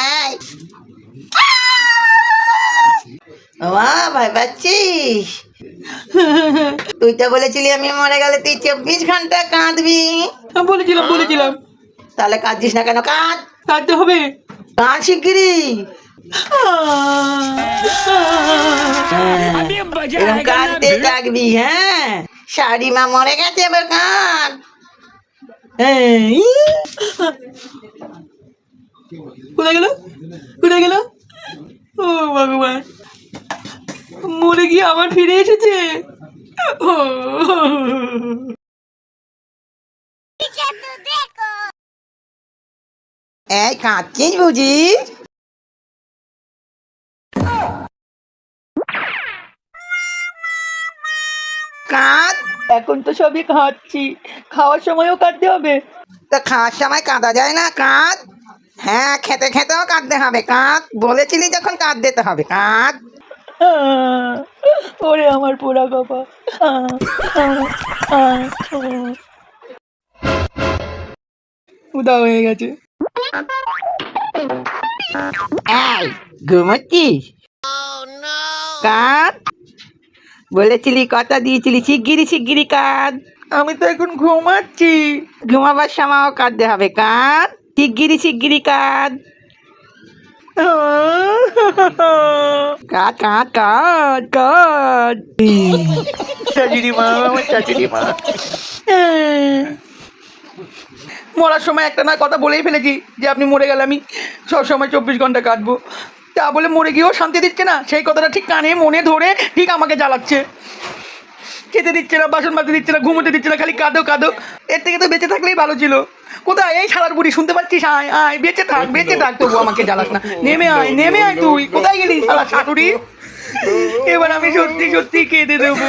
আয় বাবা, ভয় পাচ্ছিস? তুই তো বলেছিলি আমি মরে গেলে তুই 24 ঘন্টা কাঁদবি। বলেছিলাম। তাহলে কাঁদছিস না কেন? কাঁদ, কাঁদতে হবে। কাঁদ শিগগিরি। এরকম কাঁদতে থাকবি, হ্যাঁ? শাড়িমা মরে গেছে, এবার কাঁদ। কোথায় গেল? কোথায় গেল? ও ভগবান, মরে গিয়ে আবার ফিরে এসেছে। ও এই কাঁদছিস বুঝি? কাঁদ। এখন তো সবই খাচ্ছি, খাওয়ার সময়ও কাটতে হবে। তা খাওয়ার সময় কাঁদা যায় না? কাঁদ। হ্যাঁ, খেতে খেতেও কাঁদতে হবে। কাঁদ, বলেছিলি যখন কাঁদ দিতে হবে। কাঁদ। ওরে আমার পোড়া কপা। উদা হয়ে গেছে। এই ঘুমোচ্ছিস? কাঁদ, বলেছিলি, কথা দিয়েছিলি, শিগগিরি শিগগিরি কাঁদ। আমি তো এখন ঘুমাচ্ছি। ঘুমাবার সময়ও কাঁদতে হবে। কাঁদ, শিগগিরি শিগগিরি কাঁদ। কাঁদ কাঁদ কাঁদ কাঁদ। শাশুড়ি মা, আমার শাশুড়ি মা। মরার সময় একটা না কথা বলেই ফেলেছি যে আপনি মরে গেলে আমি সবসময় 24 ঘন্টা কাটবো। তা বলে মরে গিয়েও শান্তি দিচ্ছে না, সেই কথাটা ঠিক কানে মনে ধরে ঠিক আমাকে জ্বালাচ্ছে। খেতে দিচ্ছে না, বাসন মাজতে দিচ্ছে না, ঘুমোতে দিচ্ছে না, খালি কাঁদো কাঁদো। এর থেকে তো বেঁচে থাকলেই ভালো ছিল। কোথায় এই শালার বুড়ি, শুনতে পাচ্ছিস? আয় আয়, বেঁচে থাক তবু আমাকে জ্বালাস না। নেমে আয় তুই। কোথায় গেলি শালা শাশুড়ি? এবার আমি সত্যি সত্যি কেঁদে দেবো।